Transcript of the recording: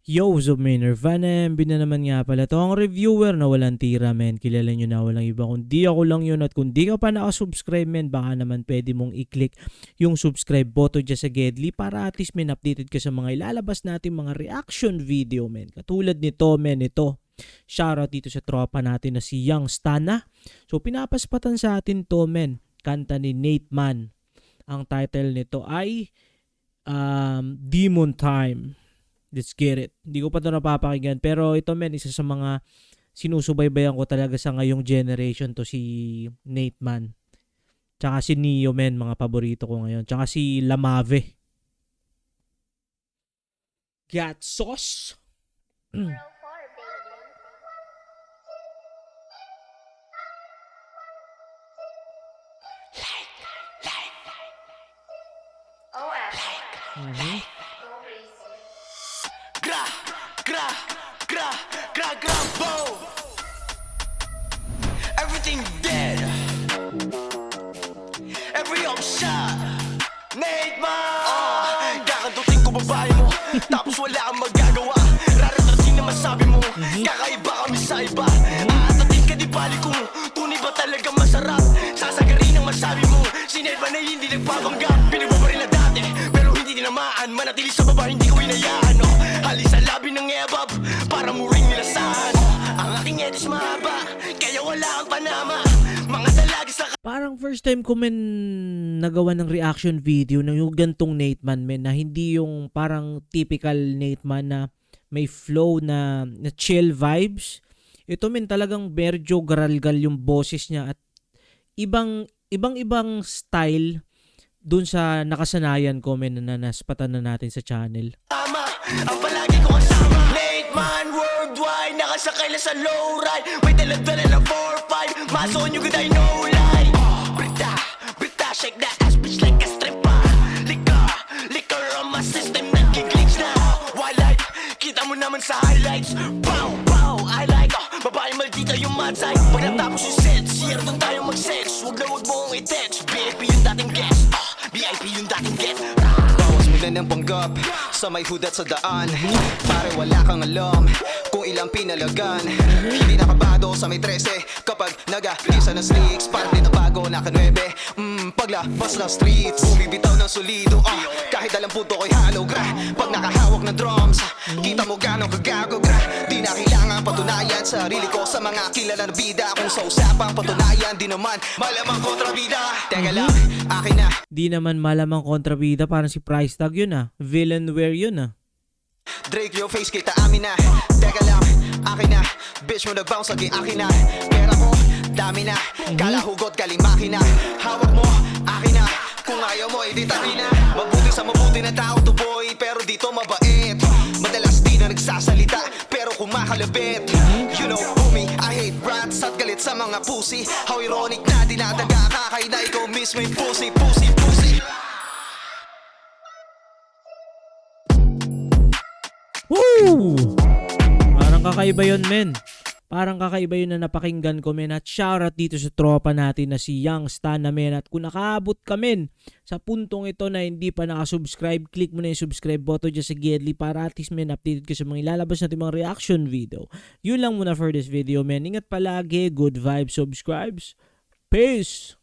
Yo, what's up, man? Nirvana, MB na naman nga pala to ang reviewer na walang tira, men. Kilala nyo na, walang iba kundi ako lang yun. At kung di ka pa nakasubscribe, men, baka naman pwede mong i-click yung subscribe button dyan sa Gedli para at least, men, updated ka sa mga ilalabas natin mga reaction video, men. Katulad nito, men, ito. Shoutout dito sa tropa natin na si Young Stana. So, pinapaspatan sa atin to, men. Kanta ni Nate Man. Ang title nito ay Demon Time. Let's get it. Hindi ko pa ito napapakinggan. Pero ito, men, isa sa mga sinusubaybayan ko talaga sa ngayong generation to si Nate Man. Tsaka si Neo, men, mga paborito ko ngayon. Tsaka si Lamave. Got sauce. Boom. Everything dead. Every shot. Nate Man. Kakantutin ko babae mo. Tapos wala kang magagawa. Raratrasin na masabi mo. Kakaiba kami sa iba. Aatatin ka di bali kung tunay ba talaga masarap. Sasagarin ang masabi mo. Si Nate Man ay hindi nagpapanggap. Pinagbabaril na dati pero hindi tinamaan. Manatili sa baba hindi ko inayaan. Halis sa labi ng ebab para muring nilasahan. Ang aking edis mahaba kaya wala kang panama. Mga dalagis sa Parang first time ko, men, nagawa ng reaction video ng yung gantong Nate Man, men, na hindi yung parang typical Nate Man na may flow na chill vibes. Ito, men, talagang medyo garalgal yung boses niya at ibang style dun sa nakasanayan ko, men, na naspatan na natin sa channel. tama. Ang palagi ko kasama Nate Man worldwide. Nakasakay na sa low ride. May dala-dala na 4-5. Maso nyo good I know lie. Brita, shake that ass bitch like a stripper. Liquor on my system. Nagkiglitch na wildlife. Kita mo naman sa highlights. Pow, I like babae maldita yung mad side. Pag natapos yung set, siya doon tayo mag-sex. Wag mo akong i-text. VIP yung dating guest. VIP yung dating guest. Bawas mo na ng panggap sa may hudat sa daan. Pare wala kang alam kung ilang pinalagan. Hindi nakabado sa may 13 kapag nag-agisa ng sticks. Parang di na bago, naka-9 paglabas ng streets. Bumibitaw ng solido, kahit alam puto ko'y halo, gra. Pag nakahawak ng drums, kita mo gano'ng kagago, gra. Di na kailangan patunayan sarili ko sa mga kilala na bida. Kung sa usapang patunayan, di naman malamang kontrabida. Teka lang, akin na. Di naman malamang kontrabida, parang si Price Tag yun Villainware yun Drake your face kita amin na. Teka lang, akin na. Bitch mo nag-bounce lagi akin na. Pera ko, dami na. Kala hugot kalimaki na. Hawak mo, akin na. Kung ayaw mo, edi tabi na. Mabuti sa mabuti na tao to boy, pero dito mabait. Madalas di na nagsasalita, pero kumakalabit. You know, homie, I hate rats at galit sa mga pussy. How ironic na dinadaga kakay na ikaw mismo yung pussy. Woo! Parang kakaiba yun, men. Parang kakaiba yun na napakinggan ko, men. At shoutout dito sa tropa natin na si Young Stana, men. At kung nakaabot ka, men, sa puntong ito na hindi pa nakasubscribe, click mo na yung subscribe button dyan sa Gedli para at least, men, updated ka sa mga ilalabas natin mga reaction video. Yun lang muna for this video, men. Ingat palagi, good vibes, subscribes. Peace!